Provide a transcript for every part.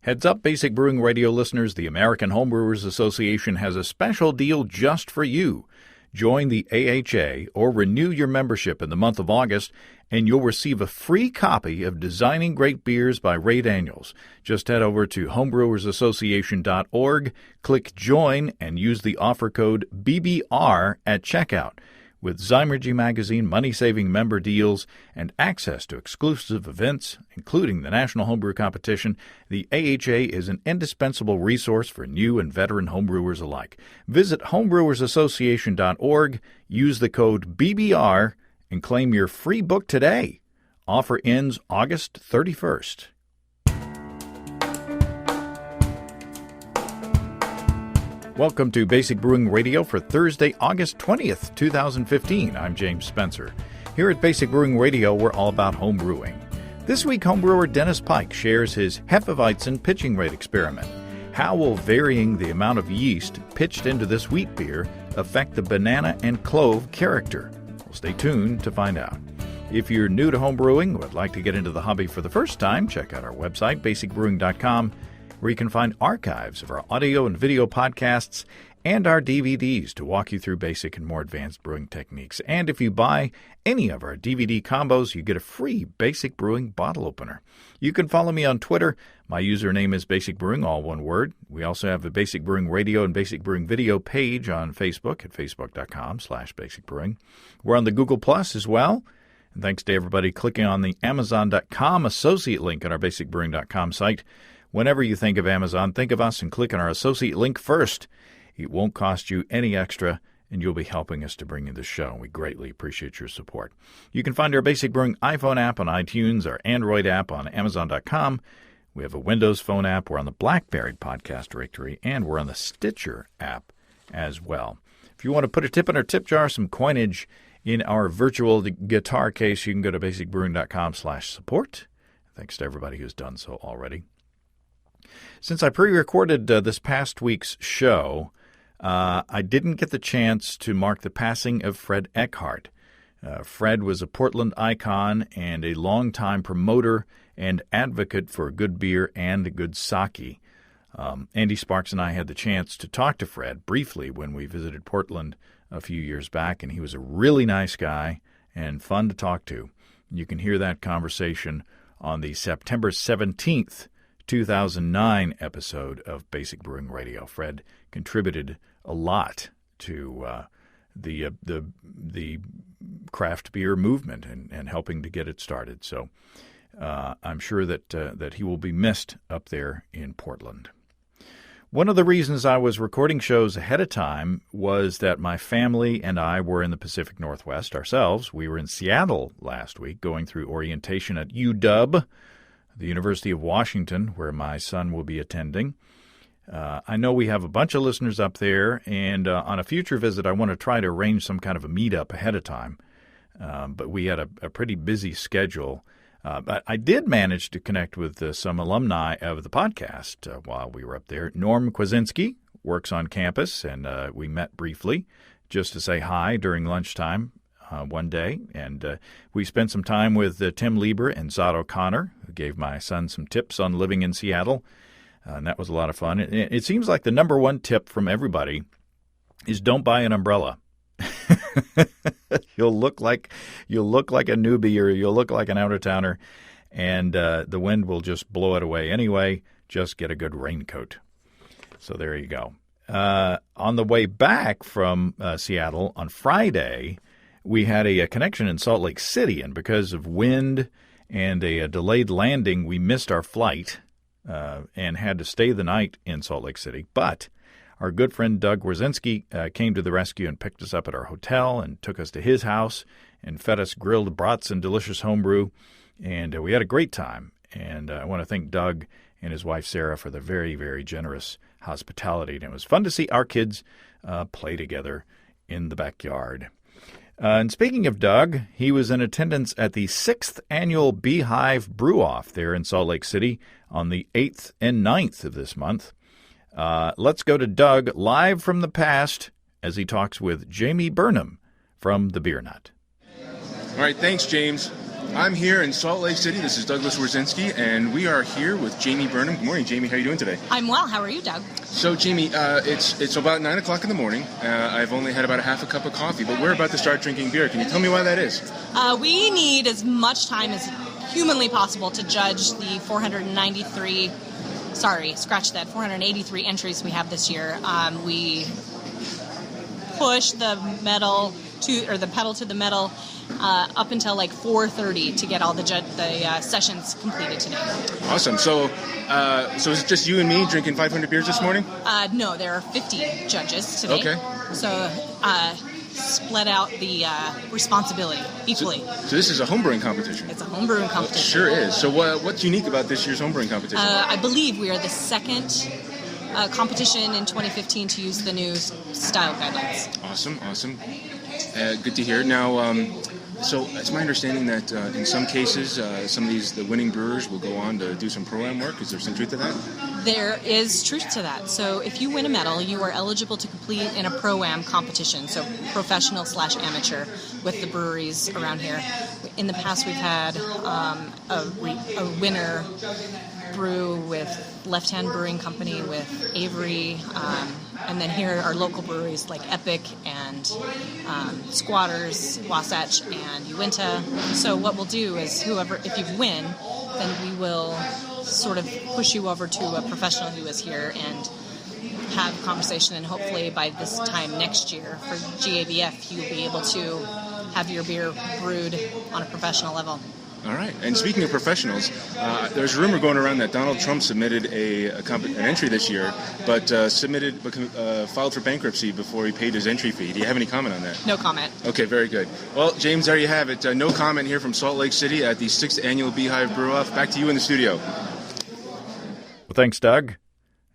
Heads up, Basic Brewing Radio listeners, the American Homebrewers Association has a special deal just for you. Join the AHA or renew your membership in the month of August, and you'll receive a free copy of Designing Great Beers by Ray Daniels. Just head over to homebrewersassociation.org, click Join, and use the offer code BBR at checkout. With Zymergy Magazine, money-saving member deals, and access to exclusive events, including the National Homebrew Competition, the AHA is an indispensable resource for new and veteran homebrewers alike. Visit homebrewersassociation.org, use the code BBR, and claim your free book today. Offer ends August 31st. Welcome to Basic Brewing Radio for Thursday, August 20th, 2015. I'm James Spencer. Here at Basic Brewing Radio, we're all about home brewing. This week, homebrewer Dennis Pike shares his Hefeweizen pitching rate experiment. How will varying the amount of yeast pitched into this wheat beer affect the banana and clove character? Well, stay tuned to find out. If you're new to homebrewing or would like to get into the hobby for the first time, check out our website, basicbrewing.com, where you can find archives of our audio and video podcasts and our DVDs to walk you through basic and more advanced brewing techniques. And if you buy any of our DVD combos, you get a free Basic Brewing bottle opener. You can follow me on Twitter. My username is Basic Brewing, all one word. We also have a Basic Brewing Radio and Basic Brewing Video page on Facebook at facebook.com/basicbrewing. We're on the Google Plus as well. And thanks to everybody clicking on the Amazon.com associate link on our basicbrewing.com site. Whenever you think of Amazon, think of us and click on our associate link first. It won't cost you any extra, and you'll be helping us to bring you the show. We greatly appreciate your support. You can find our Basic Brewing iPhone app on iTunes, our Android app on Amazon.com. We have a Windows Phone app. We're on the BlackBerry podcast directory, and we're on the Stitcher app as well. If you want to put a tip in our tip jar, some coinage in our virtual guitar case, you can go to basicbrewing.com/support. Thanks to everybody who's done so already. Since I pre-recorded this past week's show, I didn't get the chance to mark the passing of Fred Eckhart. Fred was a Portland icon and a longtime promoter and advocate for good beer and good sake. Andy Sparks and I had the chance to talk to Fred briefly when we visited Portland a few years back, and he was a really nice guy and fun to talk to. You can hear that conversation on the September 17th 2009 episode of Basic Brewing Radio. Fred contributed a lot to the craft beer movement and helping to get it started. So I'm sure that he will be missed up there in Portland. One of the reasons I was recording shows ahead of time was that my family and I were in the Pacific Northwest ourselves. We were in Seattle last week going through orientation at UW, the University of Washington, where my son will be attending. I know we have a bunch of listeners up there, and on a future visit, I want to try to arrange some kind of a meetup ahead of time. But we had a pretty busy schedule. But I did manage to connect with some alumni of the podcast while we were up there. Norm Kwasinski works on campus, and we met briefly just to say hi during lunchtime one day. And we spent some time with Tim Lieber and Zod O'Connor, who gave my son some tips on living in Seattle. And that was a lot of fun. It seems like the number one tip from everybody is don't buy an umbrella. You'll look like a newbie, or you'll look like an out-of-towner, and the wind will just blow it away anyway. Just get a good raincoat. So there you go. On the way back from Seattle on Friday, we had a connection in Salt Lake City, and because of wind and a delayed landing, we missed our flight and had to stay the night in Salt Lake City. But our good friend Doug Wierzinski came to the rescue and picked us up at our hotel and took us to his house and fed us grilled brats and delicious homebrew. And we had a great time. And I want to thank Doug and his wife Sarah for the very, very generous hospitality. And it was fun to see our kids play together in the backyard. And speaking of Doug, he was in attendance at the 6th Annual Beehive Brew-Off there in Salt Lake City on the 8th and 9th of this month. Let's go to Doug live from the past as he talks with Jamie Burnham from The Beer Nut. All right, thanks, James. I'm here in Salt Lake City. This is Douglas Wierzinski, and we are here with Jamie Burnham. Good morning, Jamie. How are you doing today? I'm well. How are you, Doug? So, Jamie, it's about 9 o'clock in the morning. I've only had about a half a cup of coffee, but we're about to start drinking beer. Can you tell me why that is? We need as much time as humanly possible to judge the 483 entries we have this year. We push the pedal to the metal up until like 4:30 to get all the sessions completed today. Awesome. So is it just you and me drinking 500 beers this morning? No, there are 50 judges today. Okay. So split out the responsibility equally. So this is a homebrewing competition. It's a homebrewing competition. Well, it sure is. So what's unique about this year's homebrewing competition? I believe we are the second competition in 2015 to use the new style guidelines. Awesome. Good to hear. Now, so it's my understanding that in some cases, the winning brewers will go on to do some pro-am work. Is there some truth to that? There is truth to that. So if you win a medal, you are eligible to compete in a pro-am competition, so professional/amateur with the breweries around here. In the past, we've had a winner brew with Left Hand Brewing Company, with Avery, and then here are local breweries like Epic and Squatters, Wasatch, and Uinta. So what we'll do is if you win, then we will sort of push you over to a professional who is here and have a conversation, and hopefully by this time next year for GABF, you'll be able to have your beer brewed on a professional level. All right. And speaking of professionals, there's a rumor going around that Donald Trump submitted an entry this year, but filed for bankruptcy before he paid his entry fee. Do you have any comment on that? No comment. Okay, very good. Well, James, there you have it. No comment here from Salt Lake City at the 6th Annual Beehive Brew-Off. Back to you in the studio. Well, thanks, Doug.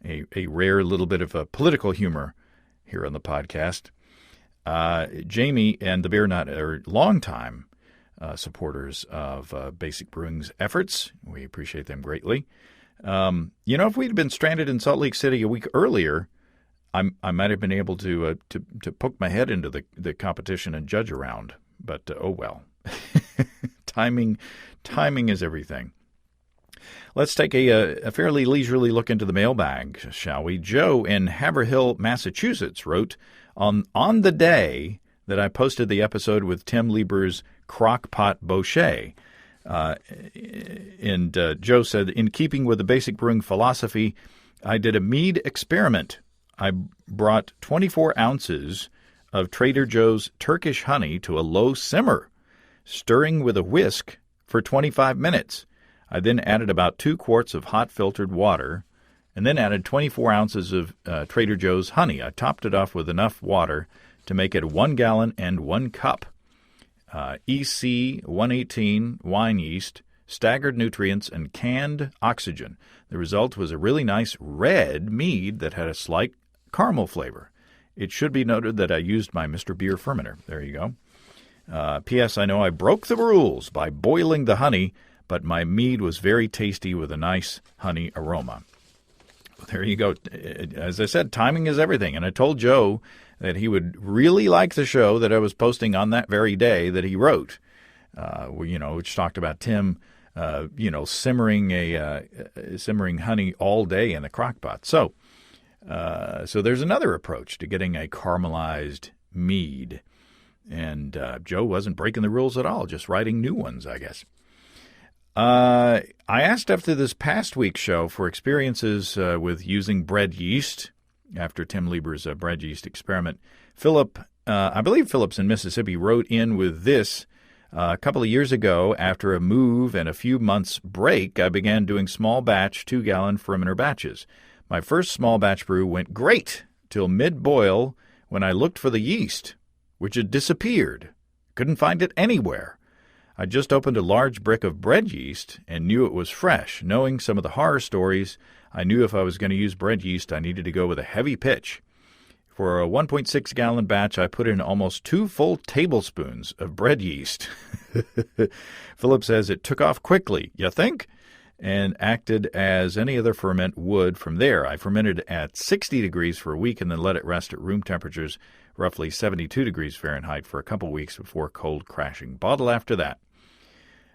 A rare little bit of political humor here on the podcast. Jamie and the Beer Nut are longtime supporters of Basic Brewing's efforts. We appreciate them greatly. If we'd been stranded in Salt Lake City a week earlier, I might have been able to poke my head into the competition and judge around. But oh well. Timing is everything. Let's take a fairly leisurely look into the mailbag, shall we? Joe in Haverhill, Massachusetts wrote, on the day that I posted the episode with Tim Lieber's Crockpot Bochet. And Joe said, in keeping with the Basic Brewing philosophy, I did a mead experiment. I brought 24 ounces of Trader Joe's Turkish honey to a low simmer, stirring with a whisk for 25 minutes. I then added about 2 quarts of hot filtered water, and then added 24 ounces of Trader Joe's honey. I topped it off with enough water to make it 1 gallon and 1 cup. EC 118 wine yeast, staggered nutrients, and canned oxygen. The result was a really nice red mead that had a slight caramel flavor. It should be noted that I used my Mr. Beer fermenter. There you go. P.S. I know I broke the rules by boiling the honey, but my mead was very tasty with a nice honey aroma. There you go. As I said, timing is everything. And I told Joe that he would really like the show that I was posting on that very day that he wrote, which talked about Tim, simmering honey all day in the crock pot. So there's another approach to getting a caramelized mead. And Joe wasn't breaking the rules at all, just writing new ones, I guess. I asked after this past week's show for experiences with using bread yeast after Tim Lieber's bread yeast experiment. Philip, I believe Philip's in Mississippi, wrote in with this. A couple of years ago, after a move and a few months' break, I began doing small batch 2-gallon fermenter batches. My first small batch brew went great till mid-boil when I looked for the yeast, which had disappeared. Couldn't find it anywhere. I just opened a large brick of bread yeast and knew it was fresh. Knowing some of the horror stories, I knew if I was going to use bread yeast, I needed to go with a heavy pitch. For a 1.6-gallon batch, I put in almost 2 full tablespoons of bread yeast. Philip says it took off quickly, you think? And acted as any other ferment would from there. I fermented at 60 degrees for a week and then let it rest at room temperatures, roughly 72 degrees Fahrenheit, for a couple weeks before cold crashing. Bottle after that.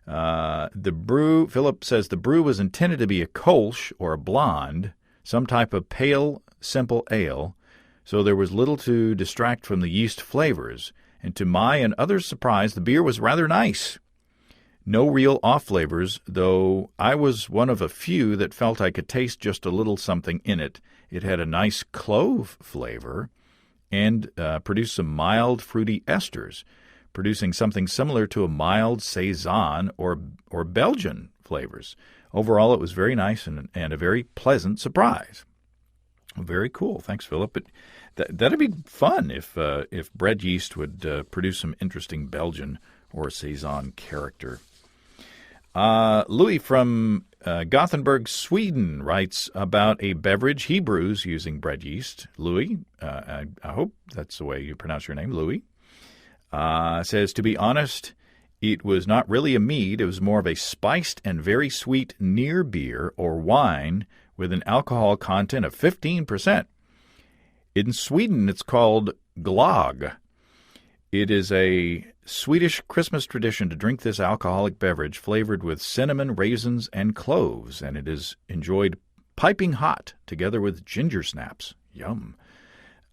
Philip says the brew was intended to be a Kolsch or a blonde, some type of pale, simple ale, so there was little to distract from the yeast flavors. And to my and others' surprise, the beer was rather nice. No real off flavors, though I was one of a few that felt I could taste just a little something in it. It had a nice clove flavor and produced some mild fruity esters, producing something similar to a mild Saison or Belgian flavors. Overall, it was very nice and a very pleasant surprise. Very cool. Thanks, Philip. That'd be fun if bread yeast would produce some interesting Belgian or Saison character. Louis from Gothenburg, Sweden, writes about a beverage he brews using bread yeast. Louis, I hope that's the way you pronounce your name, Louis, says, to be honest, it was not really a mead. It was more of a spiced and very sweet near beer or wine with an alcohol content of 15%. In Sweden, it's called glögg. It is a Swedish Christmas tradition to drink this alcoholic beverage flavored with cinnamon, raisins, and cloves, and it is enjoyed piping hot together with ginger snaps. Yum.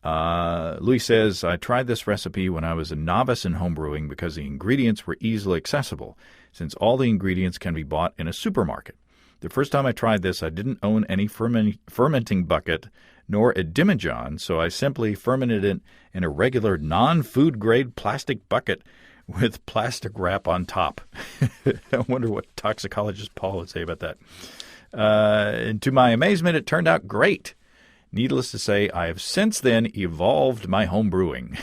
Louis says, I tried this recipe when I was a novice in homebrewing because the ingredients were easily accessible, since all the ingredients can be bought in a supermarket. The first time I tried this, I didn't own any fermenting bucket nor a demijohn, so I simply fermented it in a regular non-food-grade plastic bucket with plastic wrap on top. I wonder what toxicologist Paul would say about that. And to my amazement, it turned out great. Needless to say, I have since then evolved my home brewing.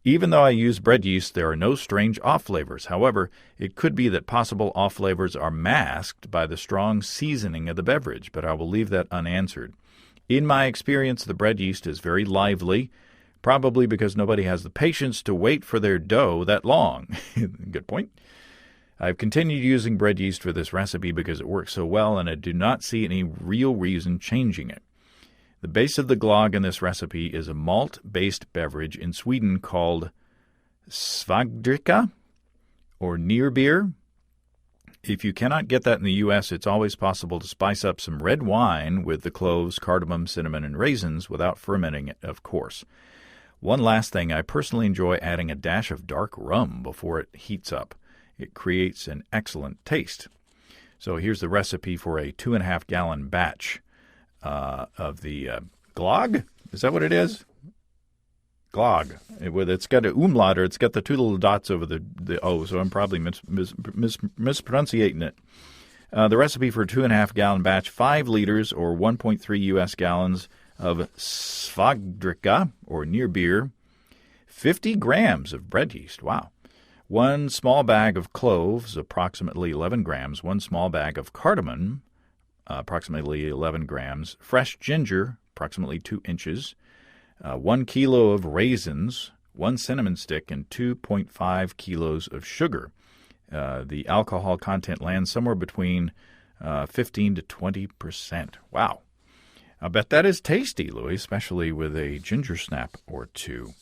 Even though I use bread yeast, there are no strange off flavors. However, it could be that possible off flavors are masked by the strong seasoning of the beverage, but I will leave that unanswered. In my experience, the bread yeast is very lively, probably because nobody has the patience to wait for their dough that long. Good point. I've continued using bread yeast for this recipe because it works so well, and I do not see any real reason changing it. The base of the glögg in this recipe is a malt-based beverage in Sweden called svagdricka, or near beer. If you cannot get that in the U.S., it's always possible to spice up some red wine with the cloves, cardamom, cinnamon, and raisins without fermenting it, of course. One last thing, I personally enjoy adding a dash of dark rum before it heats up. It creates an excellent taste. So here's the recipe for a 2.5-gallon batch of the glögg. Is that what it is? Glögg. It's got an umlaut, or it's got the two little dots over the O, so I'm probably mispronouncing it. The recipe for a 2.5-gallon batch, 5 liters or 1.3 U.S. gallons of svagdricka, or near beer, 50 grams of bread yeast. Wow. 1 small bag of cloves, approximately 11 grams, 1 small bag of cardamom, approximately 11 grams, fresh ginger, approximately 2 inches, 1 kilo of raisins, 1 cinnamon stick, and 2.5 kilos of sugar. The alcohol content lands somewhere between 15 to 20%. Wow. I bet that is tasty, Louis, especially with a ginger snap or two.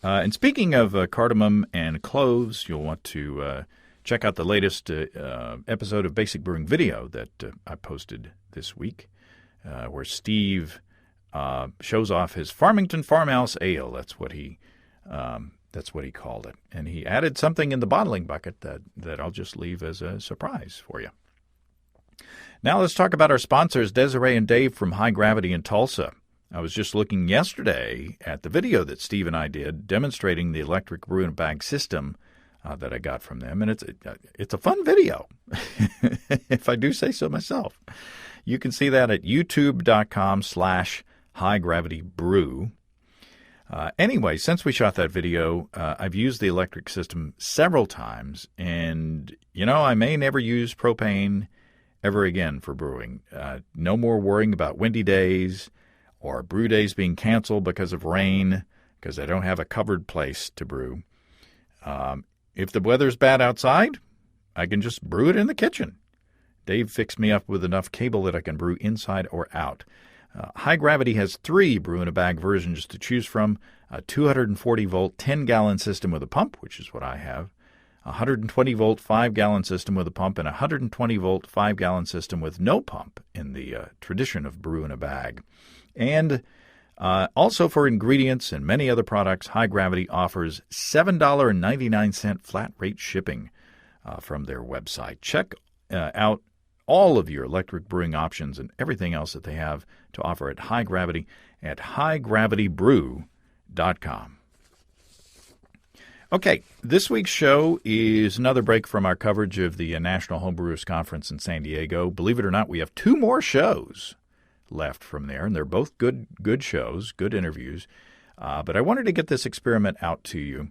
And speaking of cardamom and cloves, you'll want to check out the latest episode of Basic Brewing Video that I posted this week, where Steve shows off his Farmington Farmhouse Ale. That's what he called it, and he added something in the bottling bucket that I'll just leave as a surprise for you. Now let's talk about our sponsors, Desiree and Dave from High Gravity in Tulsa. I was just looking yesterday at the video that Steve and I did demonstrating the electric brew in a bag system that I got from them, and it's a fun video, if I do say so myself. You can see that at youtube.com/highdgravitybrew. Anyway, since we shot that video, I've used the electric system several times, and, I may never use propane ever again for brewing. No more worrying about windy days or brew days being canceled because of rain, because I don't have a covered place to brew. If the weather's bad outside, I can just brew it in the kitchen. Dave fixed me up with enough cable that I can brew inside or out. High Gravity has 3 brew-in-a-bag versions to choose from: a 240-volt, 10-gallon system with a pump, which is what I have, 120-volt 5-gallon system with a pump, and a 120-volt 5-gallon system with no pump in the tradition of brew in a bag. And also for ingredients and many other products, High Gravity offers $7.99 flat rate shipping from their website. Check out all of your electric brewing options and everything else that they have to offer at High Gravity at highdgravitybrew.com. Okay, this week's show is another break from our coverage of the National Homebrewers Conference in San Diego. Believe it or not, we have 2 more shows left from there, and they're both good shows, good interviews. But I wanted to get this experiment out to you.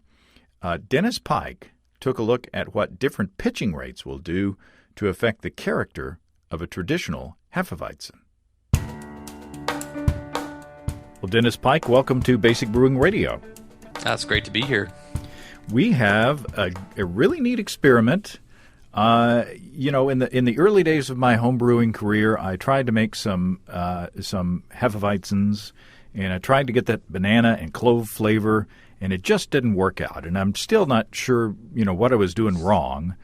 Dennis Pike took a look at what different pitching rates will do to affect the character of a traditional Hefeweizen. Well, Dennis Pike, welcome to Basic Brewing Radio. That's great to be here. We have a really neat experiment. In the early days of my home brewing career, I tried to make some Hefeweizens, and I tried to get that banana and clove flavor, and it just didn't work out. And I'm still not sure, what I was doing wrong.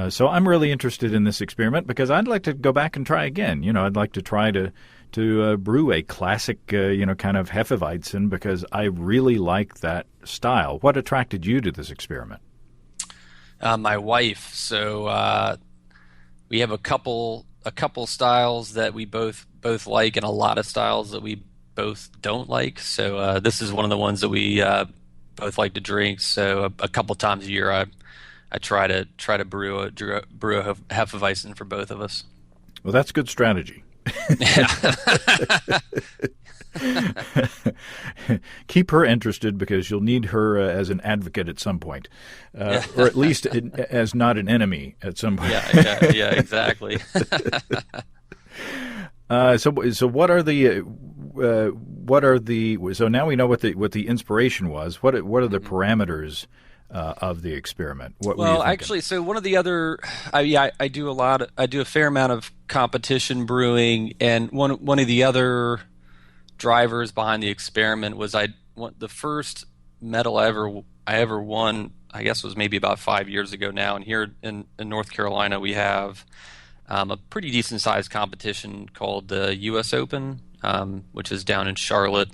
So I'm really interested in this experiment because I'd like to go back and try again. I'd like to try to brew a classic, kind of Hefeweizen because I really like that style. What attracted you to this experiment? My wife. So we have a couple styles that we both like, and a lot of styles that we both don't like. So this is one of the ones that we both like to drink. So a couple times a year, I try to brew a Hefeweizen for both of us. Well, that's good strategy. Keep her interested because you'll need her as an advocate at some point, or at least as not an enemy at some point. Yeah, exactly. So what are the so now we know what the inspiration was. What are the parameters of the experiment? Well, actually, so one of the other, I do a fair amount of competition brewing, and one of the other drivers behind the experiment was the first medal I ever won, I guess was maybe about 5 years ago now, and here in North Carolina we have a pretty decent sized competition called the U.S. Open, which is down in Charlotte.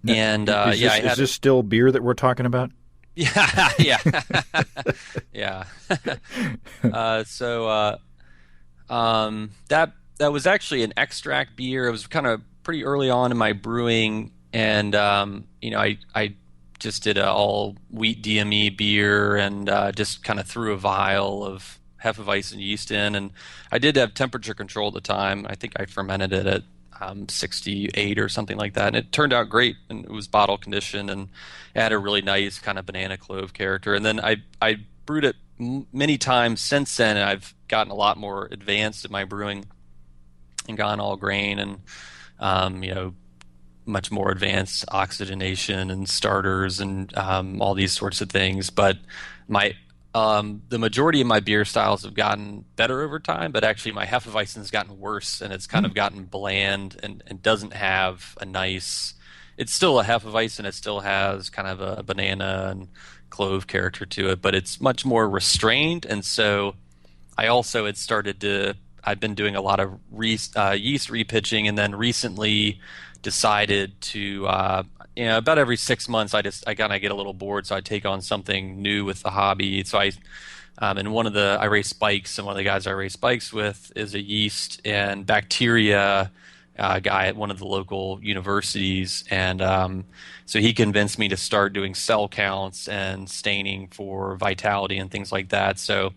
And is this still beer that we're talking about? Yeah. Yeah. That was actually an extract beer. It was kind of pretty early on in my brewing, and I just did a all wheat DME beer and just kind of threw a vial of Hefeweizen yeast in, and I did have temperature control at the time. I think I fermented it at 68 or something like that, and it turned out great, and it was bottle conditioned, and it had a really nice kind of banana clove character. And then I brewed it many times since then, and I've gotten a lot more advanced in my brewing and gone all grain and much more advanced oxygenation and starters and all these sorts of things. But the majority of my beer styles have gotten better over time, but actually my Hefeweizen's gotten worse, and it's kind of gotten bland and doesn't have a nice. It's still a Hefeweizen. It still has kind of a banana and clove character to it, but it's much more restrained. And so I also I've been doing a lot of yeast repitching, and then recently decided to about every 6 months I kind of get a little bored, so I take on something new with the hobby. So I race bikes, and one of the guys I race bikes with is a yeast and bacteria guy at one of the local universities, and so he convinced me to start doing cell counts and staining for vitality and things like that. So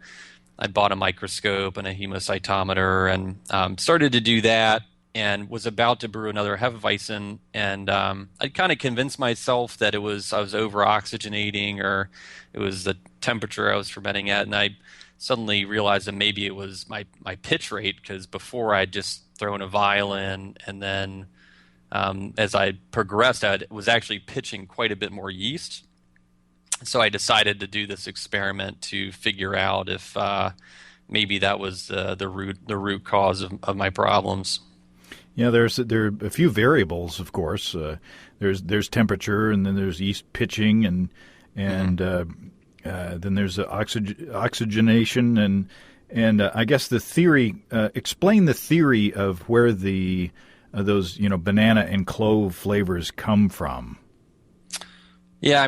I bought a microscope and a hemocytometer and started to do that, and was about to brew another Hefeweizen, and I kind of convinced myself that I was over oxygenating, or it was the temperature I was fermenting at, and I suddenly realized that maybe it was my pitch rate, because before I'd just thrown a vial in, and then as I progressed, I was actually pitching quite a bit more yeast. So I decided to do this experiment to figure out if maybe that was the root cause of my problems. Yeah, there are a few variables, of course. There's temperature, and then there's yeast pitching, and Then there's oxygenation, and I guess the theory. Explain the theory of where those banana and clove flavors come from. Yeah,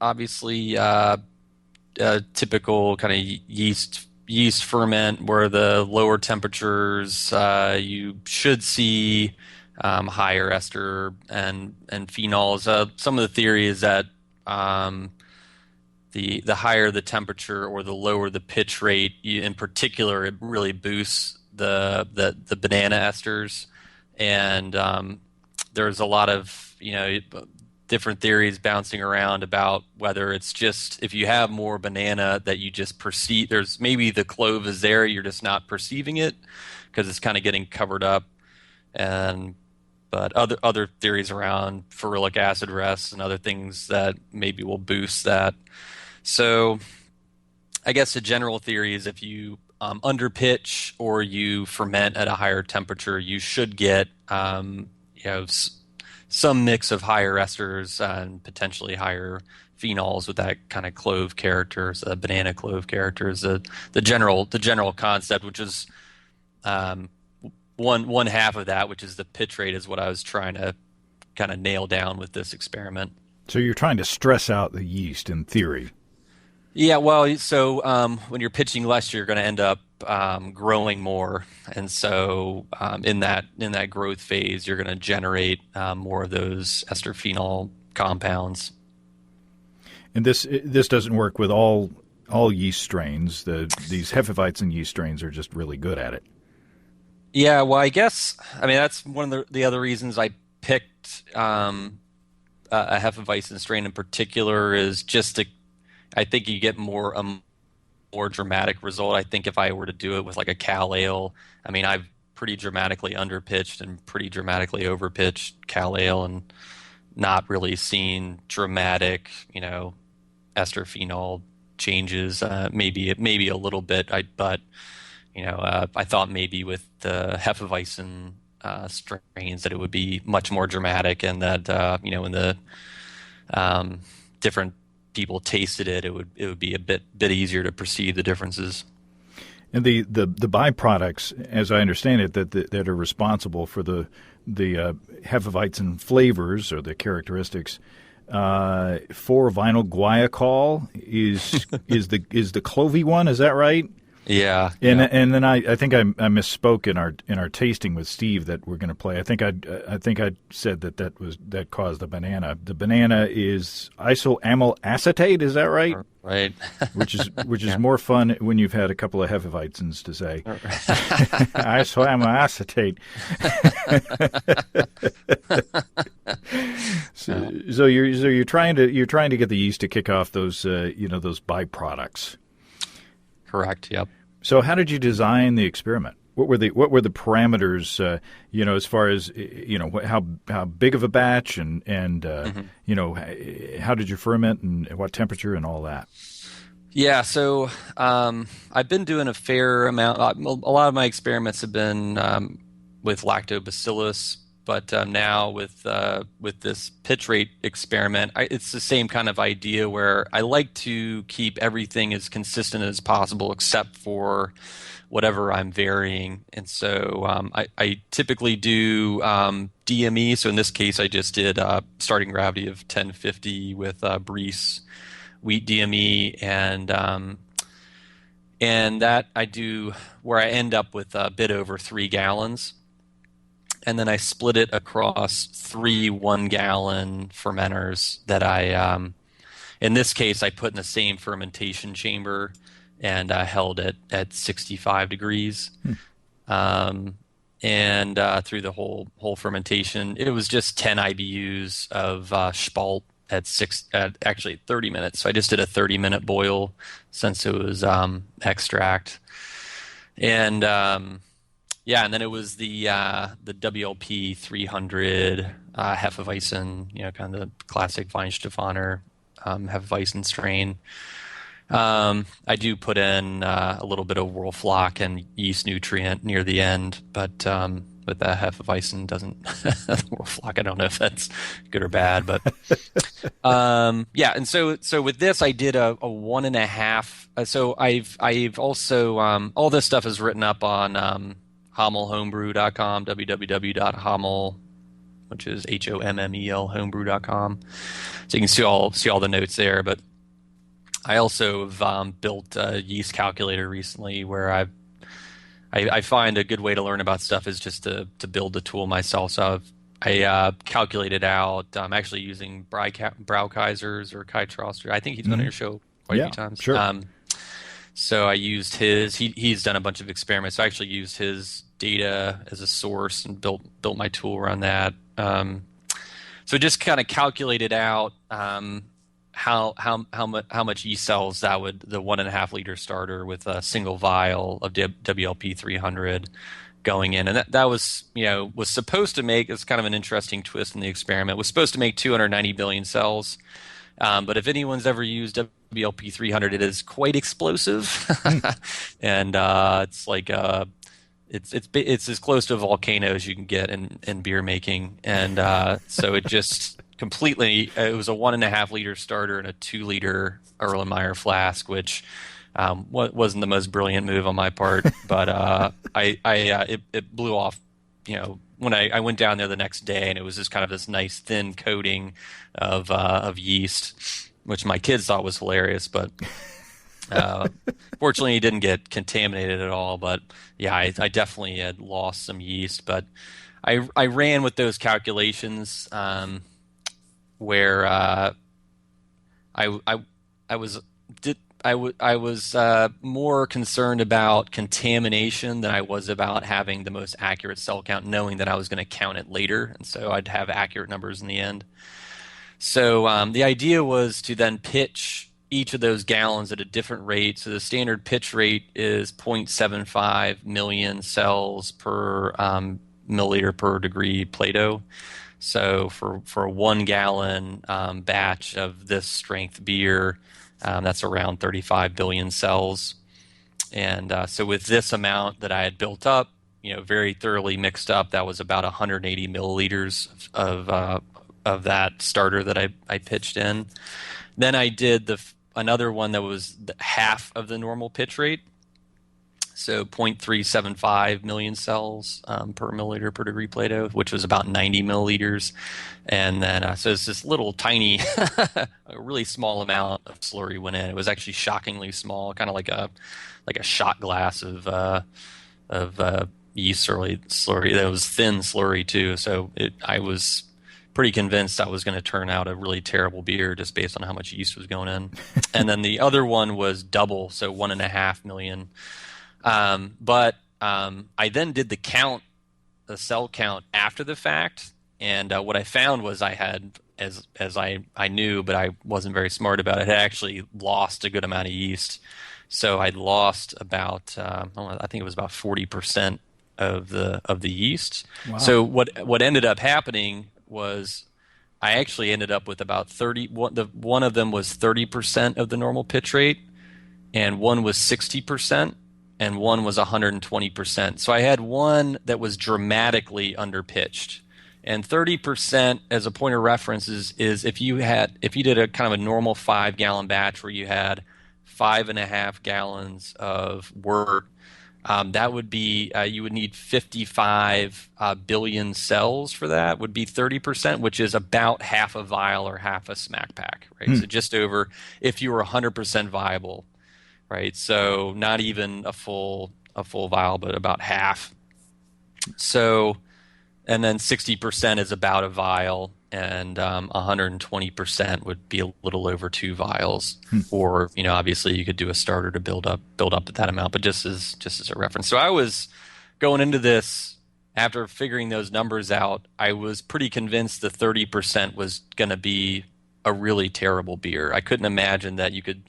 obviously, a typical kind of yeast ferment where the lower temperatures you should see higher ester and phenols. Some of the theory is that the higher the temperature or the lower the pitch rate, in particular, it really boosts the banana esters. And there's a lot of different theories bouncing around about whether it's just if you have more banana that you just perceive. There's maybe the clove is there, you're just not perceiving it because it's kind of getting covered up. But other theories around ferulic acid rests and other things that maybe will boost that. So I guess the general theory is if you underpitch or you ferment at a higher temperature, you should get some mix of higher esters and potentially higher phenols with that kind of clove characters, banana clove characters. The general concept, which is one half of that, which is the pitch rate, is what I was trying to kind of nail down with this experiment. So you're trying to stress out the yeast in theory. Yeah, well, so when you're pitching less, you're going to end up growing more, and so in that growth phase, you're going to generate more of those ester phenol compounds. And this doesn't work with all yeast strains. These Hefeweizen yeast strains are just really good at it. Yeah, well, I guess that's one of the other reasons I picked a Hefeweizen strain in particular is just to. I think you get more dramatic result. I think if I were to do it with like a Cal Ale, I've pretty dramatically underpitched and pretty dramatically overpitched Cal Ale and not really seen dramatic, ester phenol changes. Maybe a little bit. I thought maybe with the Hefeweizen strains that it would be much more dramatic, and that when the different people tasted it, it would be a bit easier to perceive the differences. And the byproducts, as I understand it, that are responsible for the Hefeweizen flavors or the characteristics, 4-vinyl guaiacol is the clovey one. Is that right? Yeah. And then I think I misspoke in our tasting with Steve that we're going to play. I think I said that caused the banana. The banana is isoamyl acetate. Is that right? Right. which is more fun when you've had a couple of Hefeweizens to say. Isoamyl acetate. So you're trying to get the yeast to kick off those those byproducts. Correct. Yep. So, how did you design the experiment? What were the parameters? As far as how big of a batch and how did you ferment and at what temperature and all that? Yeah. So I've been doing a fair amount. A lot of my experiments have been with lactobacillus. But now with this pitch rate experiment, it's the same kind of idea where I like to keep everything as consistent as possible except for whatever I'm varying. And so I typically do DME. So in this case, I just did starting gravity of 1050 with Brice wheat DME, and that I do where I end up with a bit over 3 gallons. And then I split it across 3 1-gallon fermenters that I, in this case, I put in the same fermentation chamber and held it at 65 degrees. And through the whole fermentation, it was just 10 IBUs of spalt at 30 minutes. So I just did a 30-minute boil since it was extract. And and then it was the WLP 300 Hefeweizen, kind of the classic Weihenstephaner Hefeweizen strain. I do put in a little bit of Whirlfloc and yeast nutrient near the end, but Hefeweizen doesn't flock. I don't know if that's good or bad, but yeah. And so with this, I did a 1.5. So I've also all this stuff is written up on hommelhomebrew.com, www.hommel, which is HOMMEL homebrew.com. So you can see all the notes there. But I also have built a yeast calculator recently, where I find a good way to learn about stuff is just to build the tool myself. So I calculated out. I'm actually using Braukaiser's or Kai Troster. I think he's been on your show quite a few times. Sure. So I used his. He's done a bunch of experiments. So I actually used his data as a source and built my tool around that. So just kind of calculated out how much yeast cells that would, the 1.5 liter starter with a single vial of WLP 300 going in, and that was was supposed to make, it's kind of an interesting twist in the experiment, was supposed to make 290 billion cells. But if anyone's ever used WLP 300, it is quite explosive, and it's like it's as close to a volcano as you can get in beer making, and so it just completely. It was a 1.5 liter starter and a 2 liter Erlenmeyer flask, which wasn't the most brilliant move on my part, but it blew off. When I went down there the next day, and it was just kind of this nice thin coating of yeast, which my kids thought was hilarious, but fortunately it didn't get contaminated at all. But yeah, I definitely had lost some yeast, but I ran with those calculations where I was more concerned about contamination than I was about having the most accurate cell count, knowing that I was going to count it later, and so I'd have accurate numbers in the end. So the idea was to then pitch each of those gallons at a different rate. So the standard pitch rate is 0.75 million cells per milliliter per degree Plato. So for a 1 gallon batch of this strength beer, that's around 35 billion cells. And so with this amount that I had built up, very thoroughly mixed up, that was about 180 milliliters of that starter that I pitched in. Then I did another one that was half of the normal pitch rate. So 0.375 million cells per milliliter per degree Plato, which was about 90 milliliters. And then, so it's this little tiny, a really small amount of slurry went in. It was actually shockingly small, kind of like a shot glass of yeast slurry. That was thin slurry too. So I was pretty convinced I was going to turn out a really terrible beer just based on how much yeast was going in. And then the other one was double, so 1.5 million. But I then did the cell count after the fact, and what I found was I had, as I knew, but I wasn't very smart about it, I had actually lost a good amount of yeast. So I'd lost about, I think it was about 40% of the yeast. Wow. So what ended up happening was I actually ended up with about 30. One of them was 30% of the normal pitch rate, and one was 60%. And one was 120%. So I had one that was dramatically underpitched. And 30%, as a point of reference, is if you did a kind of a normal 5-gallon batch where you had 5.5 gallons of wort, that would be you would need 55 billion cells for that. Would be 30%, which is about half a vial or half a smack pack, right? So just over, if you were 100% viable. Right, so not even a full vial, but about half. So, and then 60% is about a vial, and 120% would be a little over 2 vials. Or obviously you could do a starter to build up at that amount, but just as a reference. So I was going into this after figuring those numbers out. I was pretty convinced the 30% was going to be a really terrible beer. I couldn't imagine that you could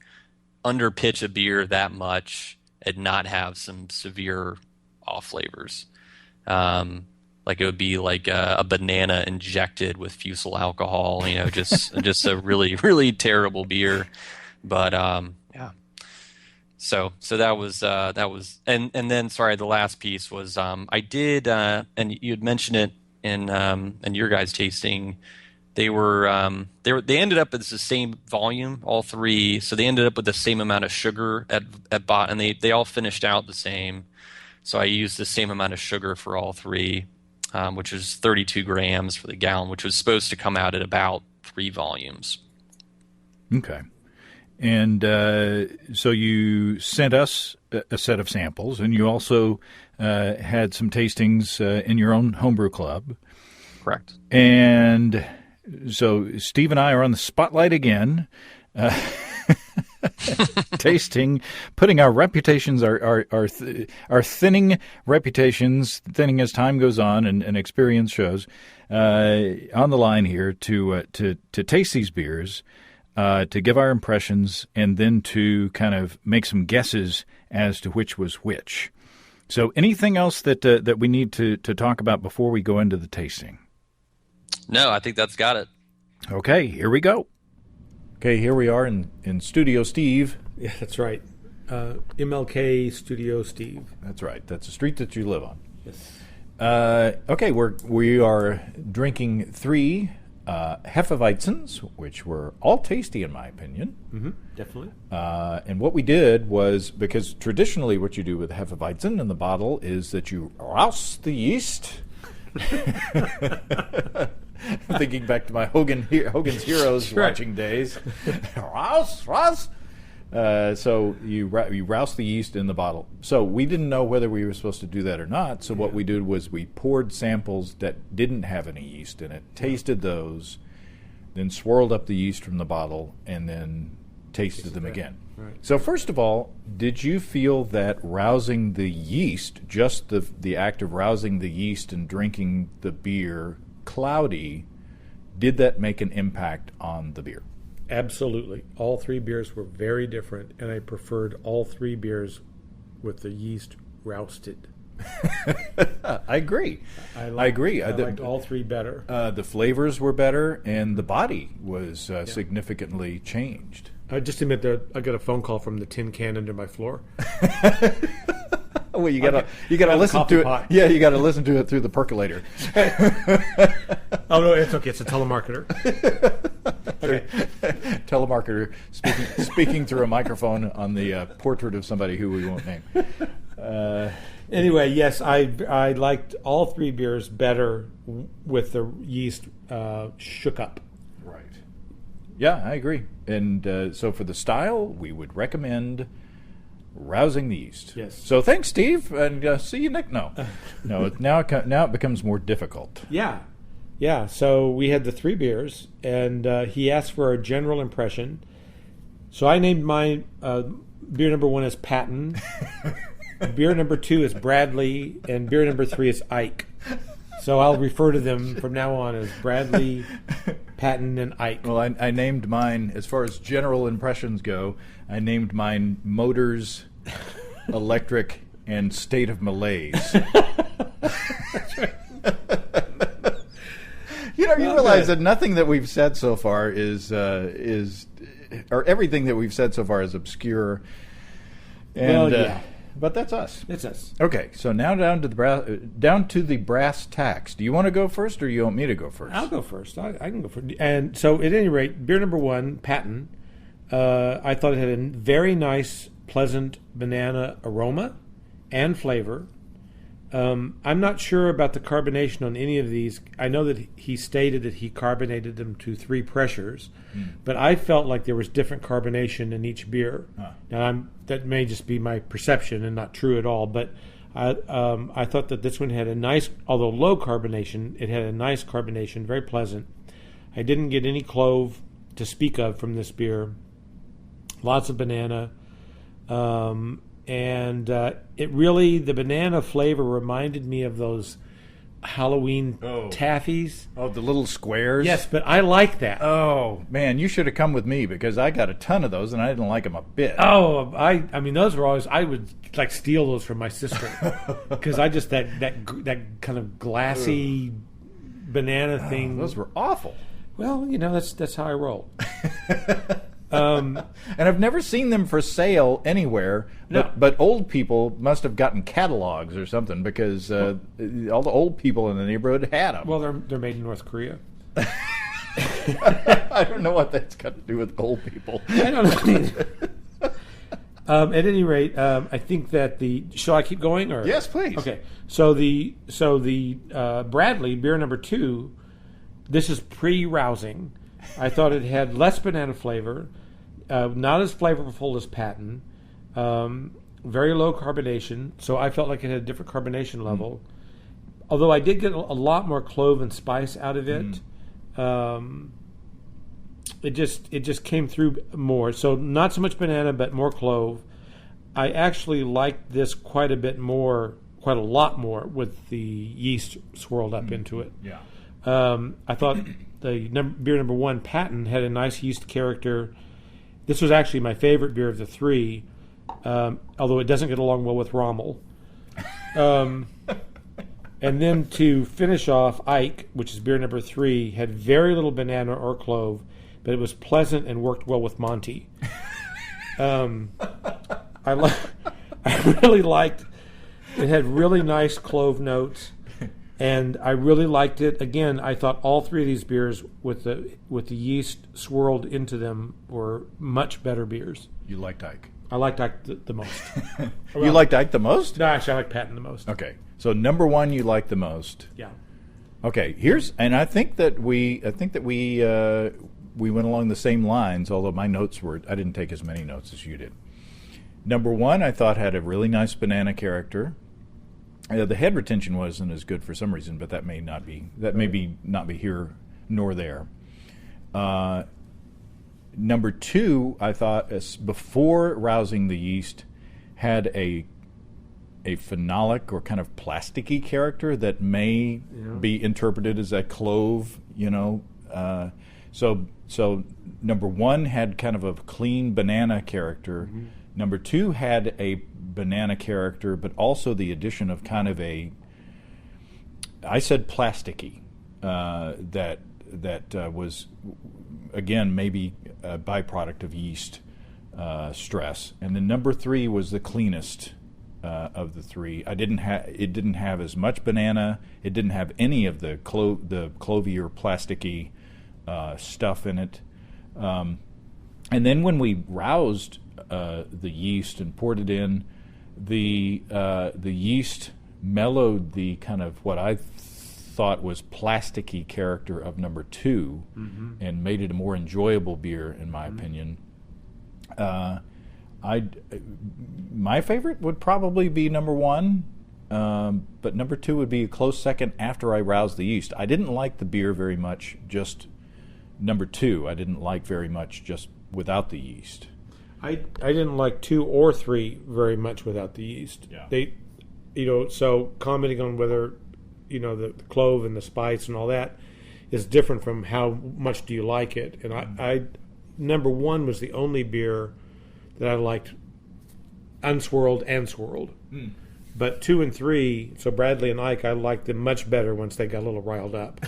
underpitch a beer that much and not have some severe off flavors. Like it would be like a banana injected with fusel alcohol, just a really, really terrible beer. But yeah. So that was and then sorry, the last piece was I did and you had mentioned it in your guys' tasting. They ended up as the same volume, all three. So they ended up with the same amount of sugar at bottom, and they all finished out the same. So I used the same amount of sugar for all three, which was 32 grams for the gallon, which was supposed to come out at about 3 volumes. Okay. And so you sent us a set of samples, and you also had some tastings in your own homebrew club. Correct. And so Steve and I are on the spotlight again, tasting, putting our reputations, our thinning reputations, thinning as time goes on and experience shows, on the line here to taste these beers, to give our impressions, and then to kind of make some guesses as to which was which. So anything else that we need to talk about before we go into the tasting? No, I think that's got it. Okay, here we go. Okay, here we are in Studio Steve. Yeah, that's right. MLK Studio Steve. That's right. That's a street that you live on. Yes. Okay, we are drinking 3 Hefeweizens, which were all tasty in my opinion. Mm-hmm, definitely. And what we did was, because traditionally what you do with Hefeweizen in the bottle is that you rouse the yeast. I'm thinking back to my Hogan's Heroes watching days. Rouse. So you rouse the yeast in the bottle. So we didn't know whether we were supposed to do that or not. So what we did was we poured samples that didn't have any yeast in it, tasted those, then swirled up the yeast from the bottle, and then tasted them again. Right. So first of all, did you feel that rousing the yeast, just the act of rousing the yeast and drinking the beer cloudy, did that make an impact on the beer? Absolutely. All 3 beers were very different, and I preferred all 3 beers with the yeast roasted. I agree. I agree. I liked all 3 better. The flavors were better, and the body was significantly changed. I just admit that I got a phone call from the tin can under my floor. Well, you gotta listen to it. Pot. Yeah, you gotta listen to it through the percolator. Oh no, it's okay. It's a telemarketer. Okay. Telemarketer speaking through a microphone on the portrait of somebody who we won't name. Anyway, yes, I liked all 3 beers better with the yeast shook up. Right. Yeah, I agree. And so for the style, we would recommend rousing the yeast. Yes. So thanks, Steve, and see you next. No, now it becomes more difficult. Yeah. So we had the 3 beers, and he asked for a general impression. So I named mine beer number 1 is Patton, beer number 2 is Bradley, and beer number 3 is Ike. So I'll refer to them from now on as Bradley, Patton, and Ike. Well, I named mine, as far as general impressions go, I named mine Motors, Electric, and State of Malaise. You realize that nothing that we've said so far is everything that we've said so far is obscure. And, but that's us. It's us. Okay, so now down to the brass tacks. Do you want to go first, or you want me to go first? I'll go first. I can go first. And so, at any rate, beer number 1, Patton, I thought it had a very nice, pleasant banana aroma and flavor. I'm not sure about the carbonation on any of these. I know that he stated that he carbonated them to 3 pressures, but I felt like there was different carbonation in each beer. Now, that may just be my perception and not true at all, but I thought that this one had a nice, although low carbonation, it had a nice carbonation, very pleasant. I didn't get any clove to speak of from this beer. Lots of banana. And it really, the banana flavor reminded me of those Halloween taffies. Oh, the little squares? Yes, but I like that. Oh, man, you should have come with me, because I got a ton of those and I didn't like them a bit. Oh, I mean, those were always, I would like steal those from my sister, because I just, that kind of glassy banana thing. Those were awful. Well, that's how I roll. And I've never seen them for sale anywhere. But old people must have gotten catalogs or something because all the old people in the neighborhood had them. Well, they're made in North Korea. I don't know what that's got to do with old people. I don't know. At any rate, I think that shall I keep going? Or yes, please. Okay. So the Bradley beer number 2. This is pre-rousing. I thought it had less banana flavor, not as flavorful as Patton, very low carbonation. So I felt like it had a different carbonation level. Although I did get a lot more clove and spice out of it. It just came through more. So not so much banana, but more clove. I actually liked this quite a lot more with the yeast swirled up into it. Yeah. I thought the beer number 1, Patton, had a nice yeast character. This was actually my favorite beer of the 3, although it doesn't get along well with Rommel. And then to finish off, Ike, which is beer number 3, had very little banana or clove, but it was pleasant and worked well with Monty. I really liked. It had really nice clove notes, and I really liked it. Again, I thought all 3 of these beers with the yeast swirled into them were much better beers. You liked Ike. I liked Ike the most. You liked Ike the most? No, actually, I like Patton the most. Okay, so number 1 you like the most. Yeah. Okay, I think that we went along the same lines. Although my notes I didn't take as many notes as you did. Number 1 I thought had a really nice banana character. The head retention wasn't as good for some reason, but that may not be here nor there. Number 2, I thought, before rousing the yeast, had a phenolic or kind of plasticky character that may be interpreted as a clove. So number 1 had kind of a clean banana character. Mm-hmm. Number 2 had a banana character, but also the addition of kind of I said plasticky, that was, again, maybe a byproduct of yeast stress. And then number 3 was the cleanest of the 3. It didn't have as much banana. It didn't have any of the clovey or plasticky stuff in it. And then when we roused the yeast and poured it in, the yeast mellowed the kind of what I thought was plasticky character of number 2, and made it a more enjoyable beer, in my opinion. My favorite would probably be number 1, but number 2 would be a close second after I roused the yeast. I didn't like the beer very much, just number 2. I didn't like very much just without the yeast. I didn't like 2 or 3 very much without the yeast. Yeah. They, so commenting on whether, the clove and the spice and all that is different from how much do you like it. And I number 1 was the only beer that I liked unswirled and swirled. But 2 and 3, so Bradley and Ike, I liked them much better once they got a little riled up.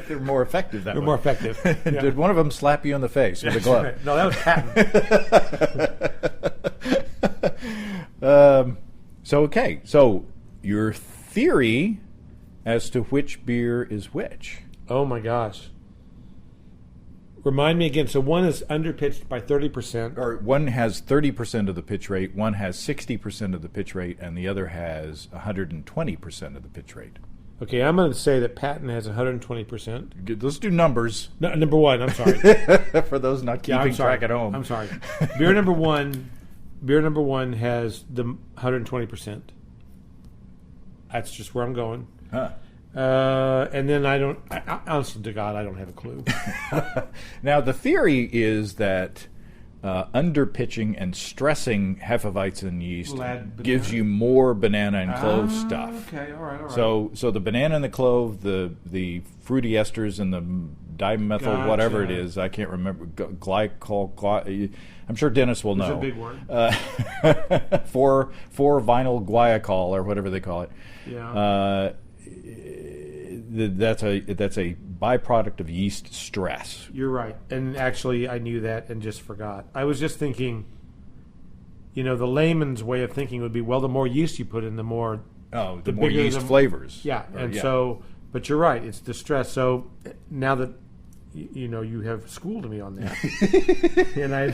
They're more effective that way. They're more effective. Yeah. Did one of them slap you in the face with a glove? Right. No, that was Patton. So your theory as to which beer is which. Oh my gosh. Remind me again. So 1 is underpitched by 30%. Or 1 has 30% of the pitch rate, 1 has 60% of the pitch rate, and the other has 120% of the pitch rate. Okay, I'm going to say that Patton has 120%. Let's do numbers. No, number 1, I'm sorry. For those not keeping track at home. I'm sorry. Beer number one has the 120%. That's just where I'm going. Huh. And then honestly to God, I don't have a clue. Now, the theory is that underpitching and stressing Hefeweizen yeast gives you more banana and clove stuff. Okay, all right. So the banana and the clove, the fruity esters and the dimethyl whatever it is, I can't remember, glycol. I'm sure Dennis will know. It's a big word. 4-vinyl guaiacol or whatever they call it. Yeah. That's a byproduct of yeast stress. You're right. And actually, I knew that and just forgot. I was just thinking, the layman's way of thinking would be, well, the more yeast you put in, the more... Oh, the more yeast flavors. Yeah, so... But you're right. It's the stress. So now that, you have schooled me on that, and I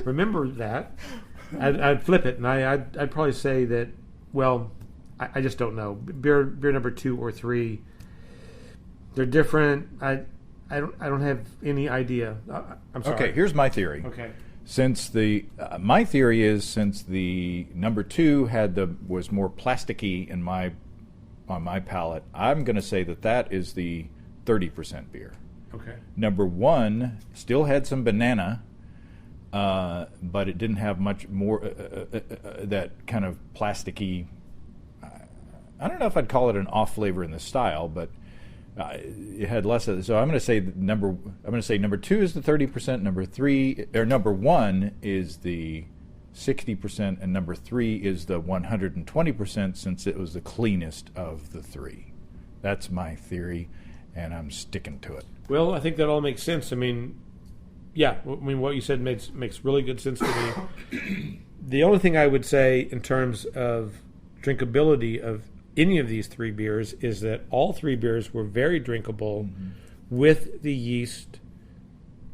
remember that, I'd flip it, and I'd probably say that, well, I just don't know. Beer number 2 or 3, they're different. I don't have any idea. I'm sorry. Okay, here's my theory. Okay. Since my theory is, since the number 2 was more plasticky on my palate, I'm going to say that is the 30% beer. Okay. Number 1 still had some banana, but it didn't have much more that kind of plasticky. I don't know if I'd call it an off flavor in the style, but it had less of it. So I'm going to say number 2 is the 30%. Number 1 is the 60%, and number 3 is the 120%, since it was the cleanest of the 3. That's my theory, and I'm sticking to it. Well, I think that all makes sense. I mean, yeah, what you said makes really good sense to me. The only thing I would say in terms of drinkability of any of these 3 beers is that all 3 beers were very drinkable with the yeast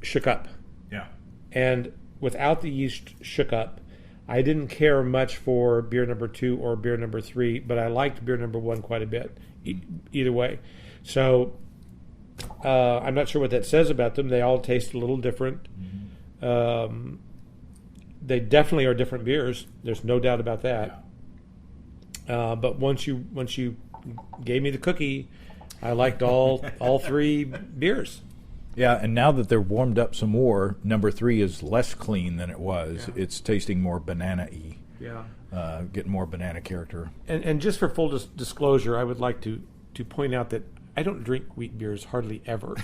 shook up. Yeah. And without the yeast shook up, I didn't care much for beer number 2 or beer number 3, but I liked beer number 1 quite a bit, either way. So I'm not sure what that says about them. They all taste a little different. They definitely are different beers. There's no doubt about that. But once you gave me the cookie, I liked all 3 beers. Yeah, and now that they're warmed up some more, number 3 is less clean than it was. Yeah. It's tasting more banana-y. Yeah. Getting more banana character. And just for full disclosure, I would like to point out that I don't drink wheat beers hardly ever.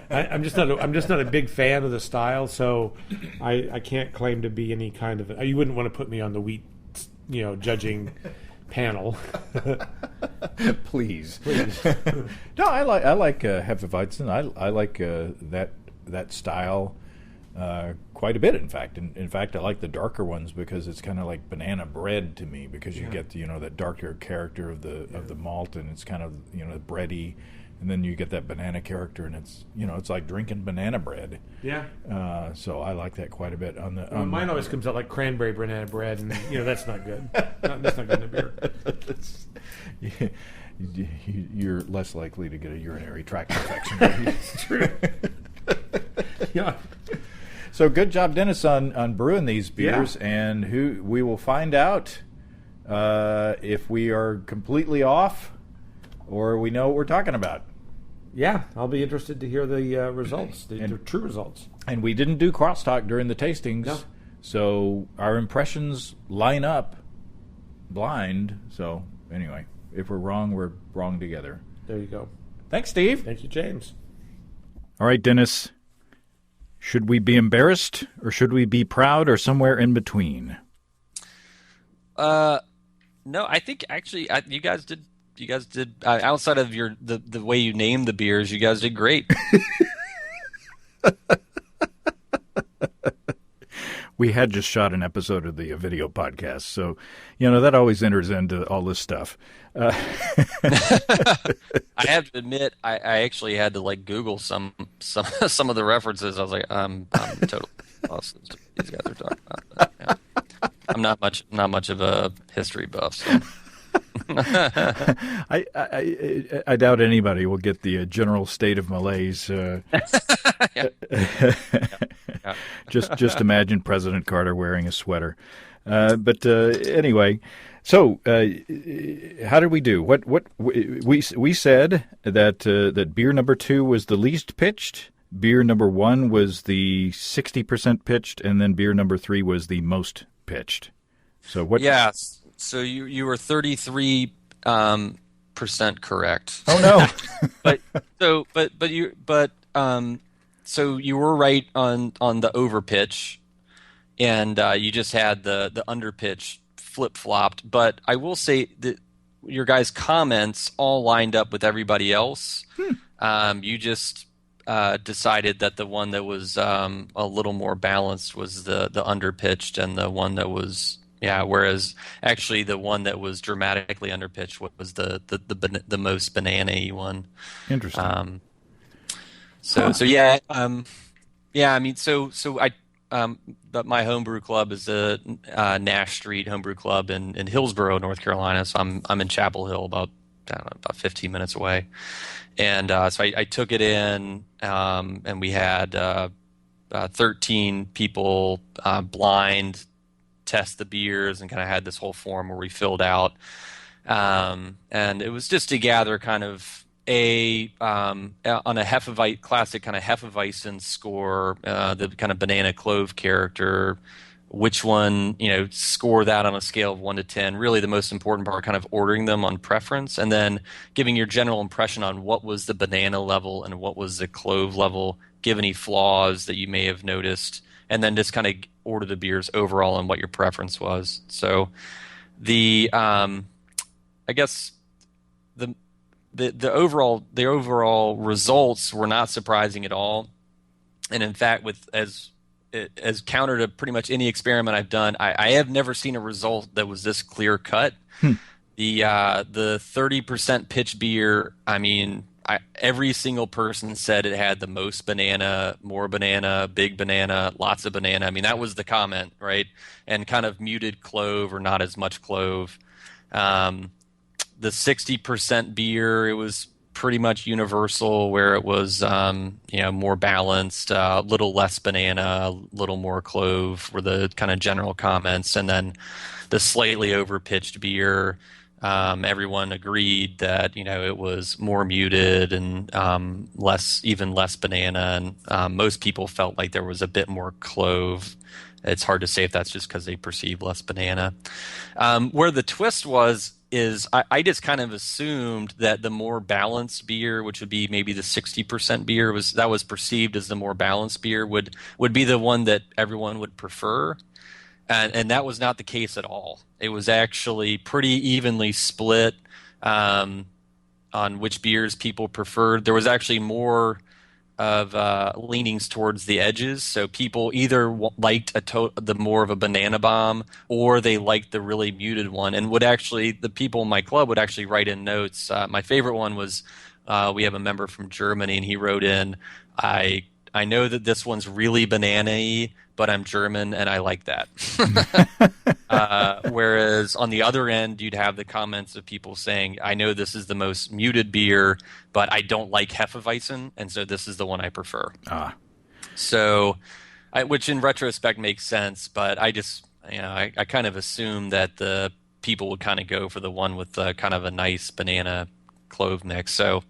I'm just not a big fan of the style, so I can't claim to be any kind of... You wouldn't want to put me on the wheat, judging panel. Please. No, I like Hefeweizen. I like that style quite a bit. In fact, I like the darker ones because it's kind of like banana bread to me, because you get that darker character of the malt, and it's kind of bready, and then you get that banana character, and it's it's like drinking banana bread. Yeah. So I like that quite a bit. Mine always comes out like cranberry banana bread, and that's not good. That's not good in a beer. You're less likely to get a urinary tract infection. It's true. Yeah. So good job, Dennis, on brewing these beers, and we will find out if we are completely off or we know what we're talking about. Yeah, I'll be interested to hear the results, the true results. And we didn't do crosstalk during the tastings, so our impressions line up blind. So anyway, if we're wrong together. There you go. Thanks, Steve. Thank you, James. All right, Dennis. Should we be embarrassed, or should we be proud, or somewhere in between? No, I think actually you guys did. Outside of the way you named the beers, you guys did great. We had just shot an episode of the video podcast, so that always enters into all this stuff. I have to admit, I actually had to Google some of the references. I was like, I'm totally lost as to what these guys are talking about. Yeah. I'm not much of a history buff. So. I doubt anybody will get the general state of malaise. Just imagine President Carter wearing a sweater. But anyway, so how did we do? What we said that beer number 2 was the least pitched, beer number 1 was the 60% pitched, and then beer number 3 was the most pitched. So what? Yes. So you were 33% correct. Oh no! So you were right on the over pitch, and you just had the under pitch flip flopped. But I will say that your guys' comments all lined up with everybody else. You just decided that the one that was a little more balanced was the underpitched, and the one that was whereas actually the one that was dramatically underpitched was the most banana-y one. Interesting. But my homebrew club is a Nash Street homebrew club in Hillsborough, North Carolina. So I'm in Chapel Hill, about 15 minutes away. And so I took it in, and we had 13 people blind test the beers, and kind of had this whole form where we filled out. And it was just to gather kind of on a classic kind of Hefeweizen score, the kind of banana clove character, which one, score that on a scale of 1 to 10. Really the most important part, kind of ordering them on preference, and then giving your general impression on what was the banana level and what was the clove level, give any flaws that you may have noticed, and then just kind of order the beers overall and what your preference was. So the overall results were not surprising at all. And in fact, as counter to pretty much any experiment I've done, I have never seen a result that was this clear cut. The 30% pitch beer, every single person said it had the most banana, more banana, big banana, lots of banana. That was the comment, right? And kind of muted clove or not as much clove. The 60% beer, it was pretty much universal, where it was more balanced, a little less banana, a little more clove were the kind of general comments. And then the slightly overpitched beer, everyone agreed that it was more muted and less banana, and most people felt like there was a bit more clove. It's hard to say if that's just because they perceive less banana. Where the twist is I just kind of assumed that the more balanced beer, which would be maybe the 60% beer, was perceived as the more balanced beer would be the one that everyone would prefer. And that was not the case at all. It was actually pretty evenly split on which beers people preferred. There was actually more of leanings towards the edges. So people either liked the more of a banana bomb, or they liked the really muted one. And the people in my club would actually write in notes. My favorite one was we have a member from Germany, and he wrote in, I know that this one's really banana-y, but I'm German and I like that. Whereas on the other end, you'd have the comments of people saying, I know this is the most muted beer, but I don't like Hefeweizen, and so this is the one I prefer. So, which in retrospect makes sense, but I just, I kind of assumed that the people would kind of go for the one with kind of a nice banana clove mix. So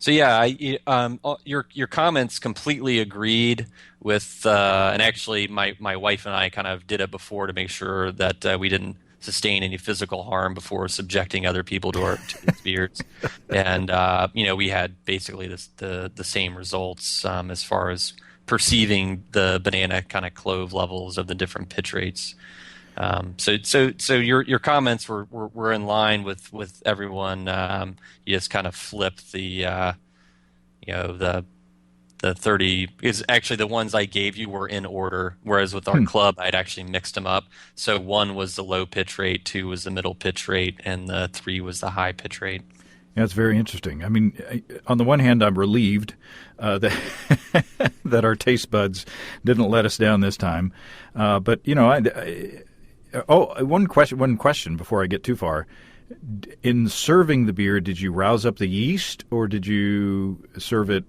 yeah, your comments completely agreed with, and actually my wife and I kind of did it before to make sure that we didn't sustain any physical harm before subjecting other people to these beers. And we had basically the same results as far as perceiving the banana kind of clove levels of the different pitch rates. So your comments were in line with everyone. You just kind of flipped the 30 is actually the ones I gave you were in order, whereas with our club I'd actually mixed them up. So 1 was the low pitch rate, 2 was the middle pitch rate, and the 3 was the high pitch rate. Yeah, it's very interesting. On the one hand, I'm relieved that that our taste buds didn't let us down this time. But one question before I get too far. In serving the beer, did you rouse up the yeast, or did you serve it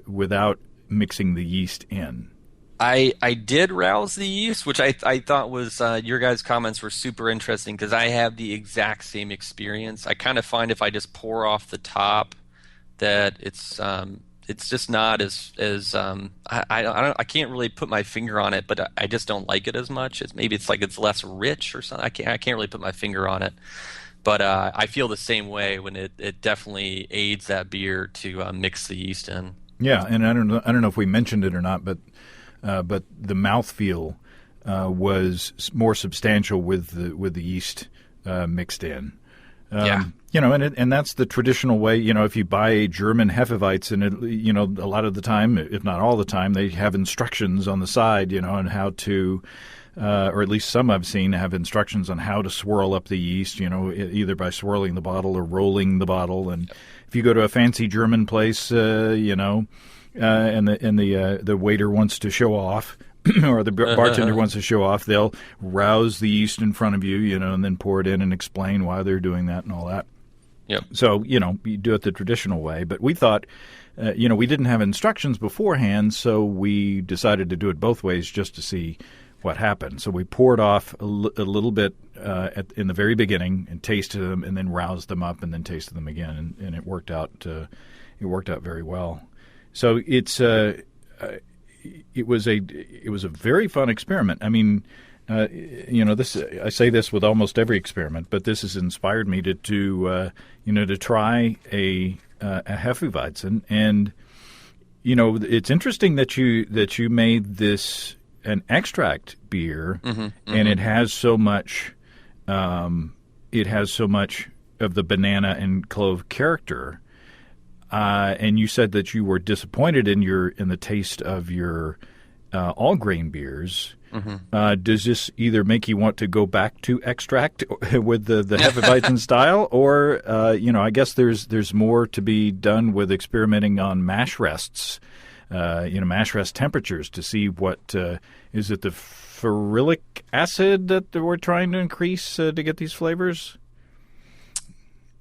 without mixing the yeast in? I did rouse the yeast, which I thought was your guys' comments were super interesting, because I have the exact same experience. I kind of find if I just pour off the top that it's just not as I can't really put my finger on it, but I just don't like it as much. Maybe it's less rich or something. I can't really put my finger on it. But I feel the same way when it definitely aids that beer to mix the yeast in. Yeah, and I don't know if we mentioned it or not, but the mouthfeel was more substantial with the yeast mixed in. Yeah. And that's the traditional way. If you buy a German Hefeweizen, a lot of the time, if not all the time, they have instructions on the side, on how to, or at least some I've seen have instructions on how to swirl up the yeast, either by swirling the bottle or rolling the bottle. And if you go to a fancy German place, and the waiter wants to show off, or the bartender wants to show off, they'll rouse the yeast in front of you, and then pour it in and explain why they're doing that and all that. Yep. So, you do it the traditional way. But we thought, we didn't have instructions beforehand, so we decided to do it both ways just to see what happened. So we poured off a little bit in the very beginning and tasted them, and then roused them up, and then tasted them again, and it worked out. It worked out very well. So it was a very fun experiment. I mean, this I say this with almost every experiment, but this has inspired me to try a Hefeweizen, and it's interesting that you made this an extract beer, and it has so much of the banana and clove character. And you said that you were disappointed in the taste of your all grain beers. Does this either make you want to go back to extract with the Hefeweizen style, or I guess there's more to be done with experimenting on mash rests, mash rest temperatures to see what is it the ferulic acid that we're trying to increase to get these flavors?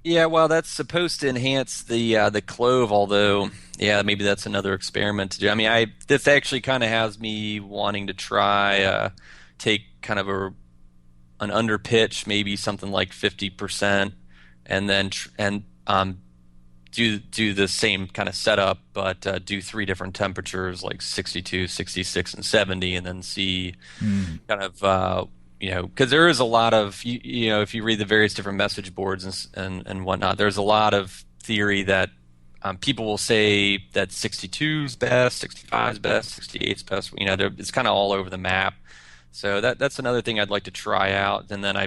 Yeah, well, that's supposed to enhance the clove. Although, maybe that's another experiment to do. I mean, this actually kind of has me wanting to try take kind of an under pitch, maybe something like 50%, and then do the same kind of setup, but do 3 different temperatures like 62, 66, and 70, and then see kind of. Because there is a lot of, if you read the various different message boards and whatnot, there's a lot of theory that people will say that 62 is best, 65 is best, 68 is best. It's kind of all over the map. So that's another thing I'd like to try out. And then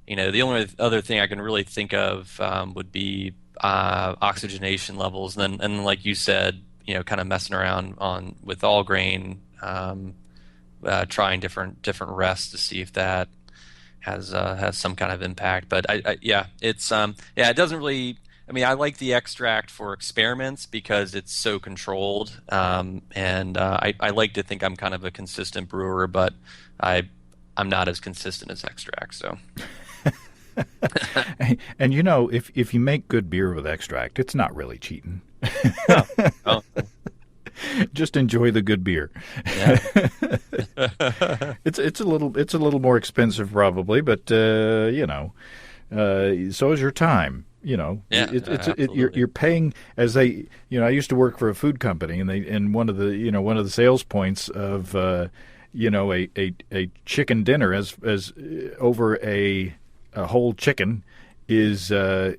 the only other thing I can really think of would be oxygenation levels. And like you said, kind of messing around with all grain. Trying different rests to see if that has some kind of impact. But it doesn't really. I mean, I like the extract for experiments because it's so controlled, and I like to think I'm kind of a consistent brewer, but I'm not as consistent as extract. So. And if you make good beer with extract, it's not really cheating. Oh. Just enjoy the good beer. Yeah. It's a little more expensive probably, but so is your time. You're paying as they. I used to work for a food company, and one of the sales points of a chicken dinner as over a whole chicken is that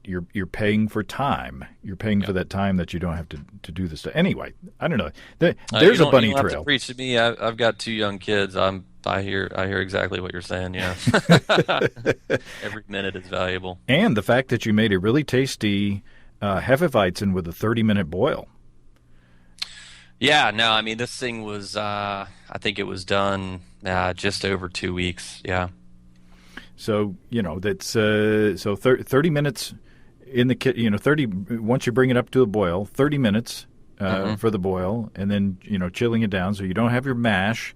you're paying for time. You're paying for that time that you don't have to do this. Anyway, I don't know. There's a bunny you don't trail. Have to preach to me. I've got 2 young kids. I hear exactly what you're saying. Yeah. Every minute is valuable. And the fact that you made a really tasty Hefeweizen with a 30-minute boil. Yeah. No. I mean, this thing was. I think it was done just over 2 weeks. Yeah. So that's 30 minutes in the kitchen. 30 once you bring it up to a boil, 30 minutes for the boil, and then chilling it down so you don't have your mash.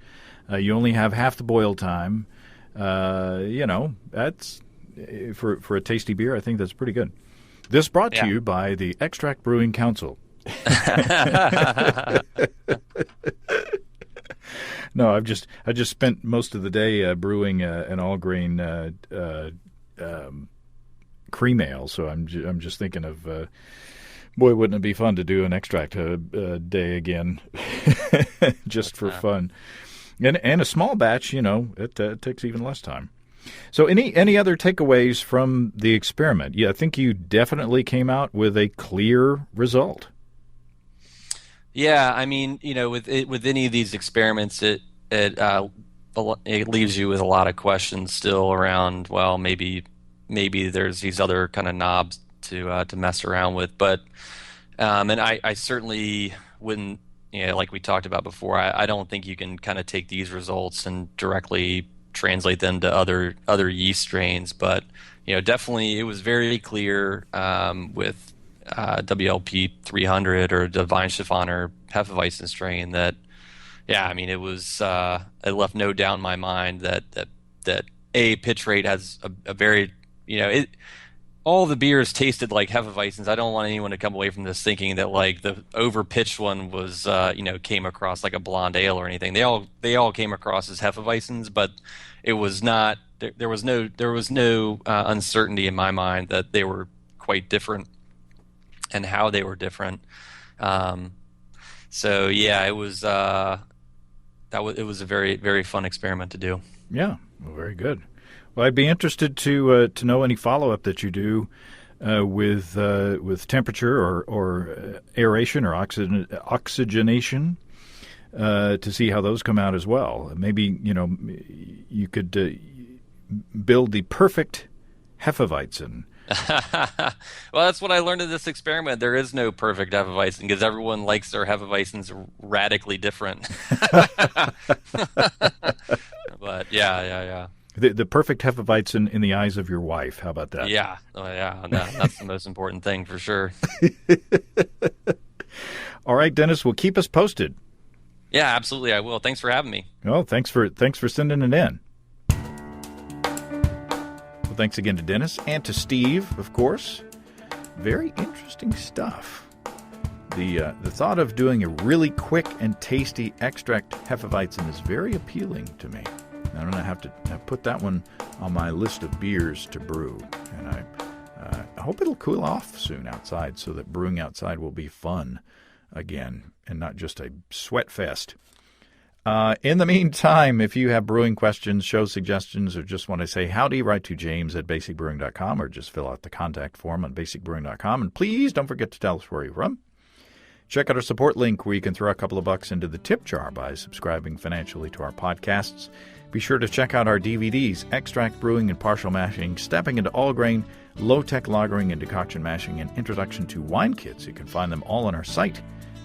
You only have half the boil time. That's for a tasty beer. I think that's pretty good. This brought to you by the Extract Brewing Council. No, I just spent most of the day brewing an all grain cream ale. So I'm just thinking of boy, wouldn't it be fun to do an extract day again, just for fun. And a small batch, it takes even less time. So any other takeaways from the experiment? Yeah, I think you definitely came out with a clear result. Yeah, I mean, with any of these experiments, it leaves you with a lot of questions still around. Well, maybe maybe there's these other kind of knobs to mess around with. But and I certainly wouldn't, like we talked about before, I don't think you can kind of take these results and directly translate them to other yeast strains. But definitely it was very clear with WLP 300 or the Weihenstephaner Hefeweizen strain that, it was it left no doubt in my mind that pitch rate has a very, all the beers tasted like Hefeweizens. I don't want anyone to come away from this thinking that like the over-pitched one was, came across like a blonde ale or anything. They all came across as Hefeweizens, but it was not. There was no uncertainty in my mind that they were quite different and how they were different. So yeah, it was it was a very, very fun experiment to do. Yeah, well, very good. Well, I'd be interested to know any follow-up that you do with temperature or aeration or oxygenation to see how those come out as well. Maybe you could build the perfect Hefeweizen. Well, that's what I learned in this experiment. There is no perfect Hefeweizen because everyone likes their Hefeweizens radically different. But yeah. The perfect Hefeweizen in the eyes of your wife. How about that? Yeah. That's the most important thing for sure. All right, Dennis, well, keep us posted. Yeah, absolutely, I will. Thanks for having me. Well, thanks for sending it in. Well, thanks again to Dennis and to Steve, of course. Very interesting stuff. The thought of doing a really quick and tasty extract Hefeweizen is very appealing to me. I'm going to have to put that one on my list of beers to brew. And I hope it'll cool off soon outside so that brewing outside will be fun again and not just a sweat fest. In the meantime, if you have brewing questions, show suggestions, or just want to say howdy, write to james@basicbrewing.com or just fill out the contact form on basicbrewing.com. And please don't forget to tell us where you're from. Check out our support link where you can throw a couple of bucks into the tip jar by subscribing financially to our podcasts. Be sure to check out our DVDs, Extract Brewing and Partial Mashing, Stepping into All Grain, Low-Tech Lagering and Decoction Mashing, and Introduction to Wine Kits. You can find them all on our site.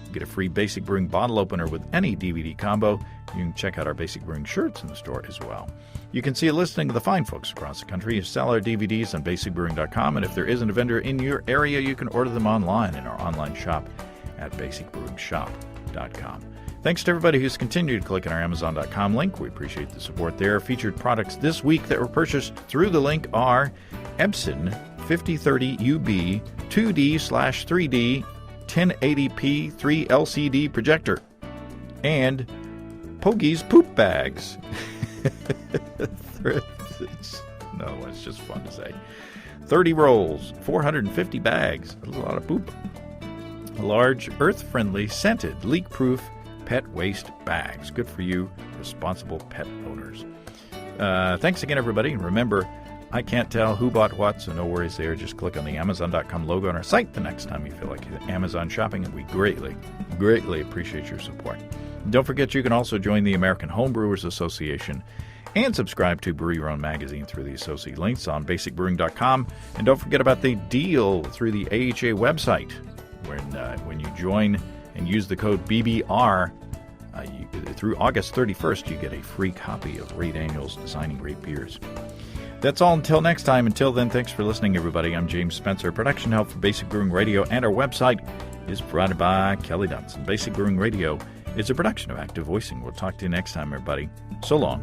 You get a free Basic Brewing bottle opener with any DVD combo. You can check out our Basic Brewing shirts in the store as well. You can see a listing of the fine folks across the country who sell our DVDs on basicbrewing.com, and if there isn't a vendor in your area, you can order them online in our online shop at basicbrewingshop.com. Thanks to everybody who's continued to click on our Amazon.com link. We appreciate the support there. Featured products this week that were purchased through the link are Epson 5030UB 2D/3D 1080p 3 LCD projector and Pogie's poop bags. No, it's just fun to say. 30 rolls, 450 bags. That's a lot of poop. Large, earth-friendly, scented, leak-proof pet waste bags. Good for you, responsible pet owners. Thanks again, everybody. And remember, I can't tell who bought what, so no worries there. Just click on the Amazon.com logo on our site the next time you feel like Amazon shopping, and we greatly, greatly appreciate your support. And don't forget, you can also join the American Homebrewers Association and subscribe to Brew Your Own magazine through the associated links on basicbrewing.com. And don't forget about the deal through the AHA website. When you join and use the code BBR through August 31st, you get a free copy of Ray Daniels' Designing Great Beers. That's all until next time. Until then, thanks for listening, everybody. I'm James Spencer. Production help for Basic Brewing Radio and our website is provided by Kelly Dunson. Basic Brewing Radio is a production of Active Voicing. We'll talk to you next time, everybody. So long.